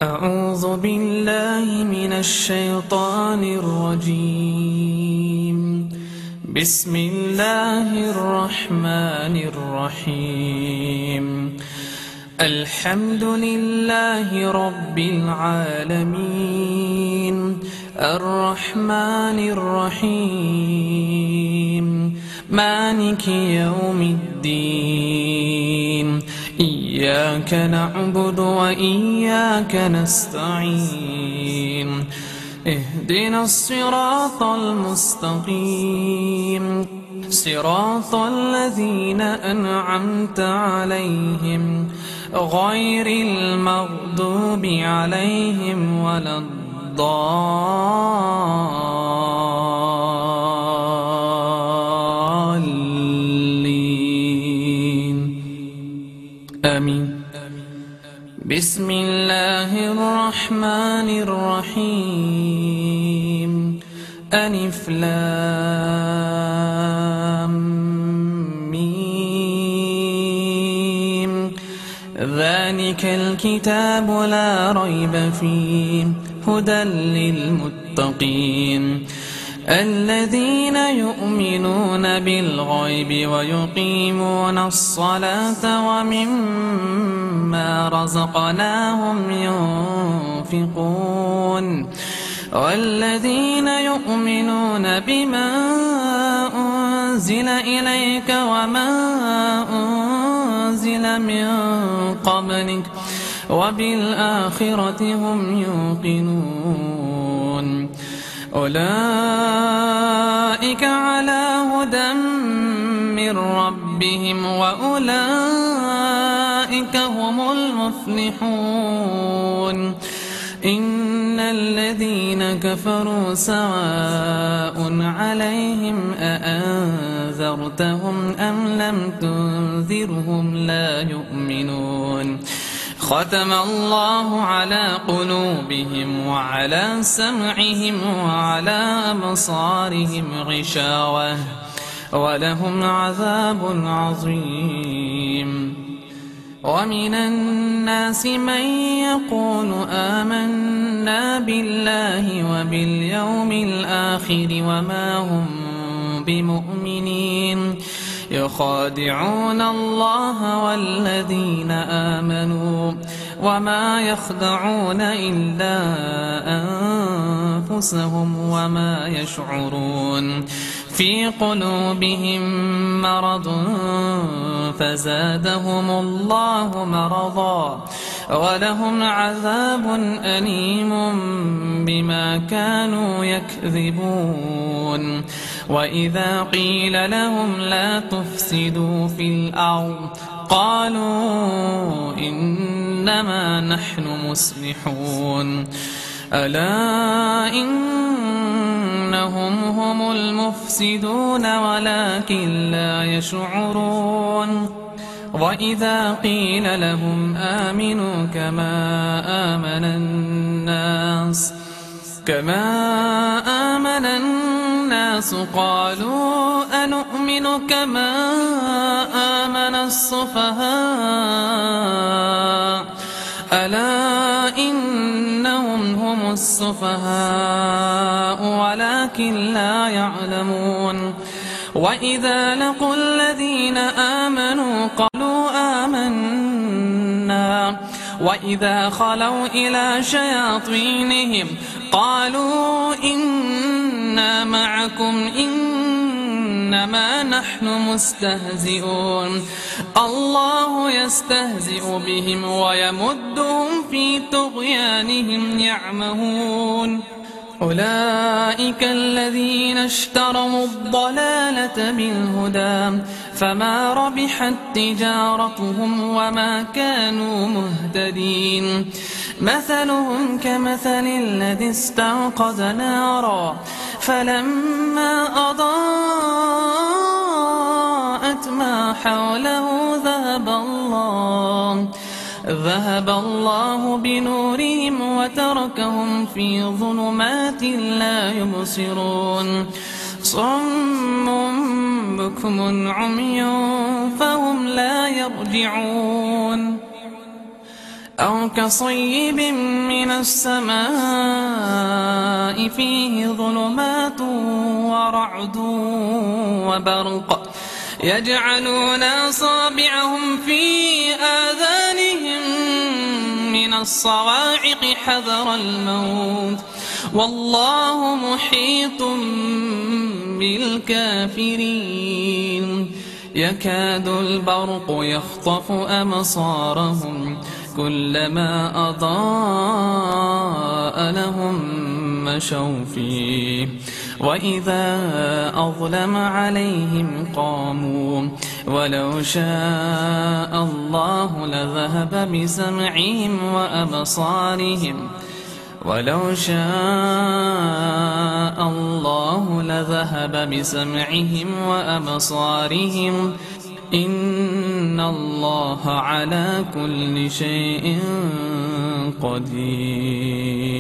أعوذ بالله من الشيطان الرجيم. بسم الله الرحمن الرحيم. الحمد لله رب العالمين، الرحمن الرحيم، مالك يوم الدين. إياك نعبد وإياك نستعين. اهدنا الصراط المستقيم، صراط الذين أنعمت عليهم غير المغضوب عليهم ولا الضالين. آمين. بسم الله الرحمن الرحيم. ألف لام ميم. ذلك الكتاب لا ريب فيه هدى للمتقين الذين يؤمنون بالغيب ويقيمون الصلاة ومما رزقناهم ينفقون والذين يؤمنون بما أنزل إليك وما أنزل من قبلك وبالآخرة هم يوقنون. أولئك على هدى من ربهم وأولئك هم المفلحون. إن الذين كفروا سواء عليهم أأنذرتهم أم لم تنذرهم لا يؤمنون. ختم الله على قلوبهم وعلى سمعهم وعلى أبصارهم غشاوة ولهم عذاب عظيم. ومن الناس من يقول آمنا بالله وباليوم الآخر وما هم بمؤمنين يخادعون الله والذين آمنوا وما يخدعون إلا أنفسهم وما يشعرون. في قلوبهم مرض فزادهم الله مرضا ولهم عذاب أليم بما كانوا يكذبون. وإذا قيل لهم لا تفسدوا في الأرض قالوا إنما نحن مصلحون. ألا إنهم هم المفسدون ولكن لا يشعرون. وإذا قيل لهم آمنوا كما آمن الناس قالوا أنؤمن كما آمن السفهاء. ألا إنهم هم السفهاء ولكن لا يعلمون. وإذا لقوا الذين آمنوا قالوا آمنا وإذا خلوا إلى شياطينهم قالوا إنا معكم إنما نحن مستهزئون. الله يستهزئ بهم ويمدهم في طغيانهم يعمهون. أولئك الذين اشتروا الضلالة بالهدى فما ربحت تجارتهم وما كانوا مهتدين. مثلهم كمثل الذي استوقد نارا فلما أضاءت ما حوله ذهب الله بنورهم وتركهم في ظلمات لا يبصرون. صم بكم عمي فهم لا يرجعون. أو كصيب من السماء فيه ظلمات ورعد وبرق يجعلون أصابعهم في آذانهم من الصواعق حذر الموت والله محيط بالكافرين يكاد البرق يخطف أبصارهم كلما أضاء لهم مشوا فيه وإذا أظلم عليهم قاموا ولو شاء الله لذهب بسمعهم وأبصارهم إن الله على كل شيء قدير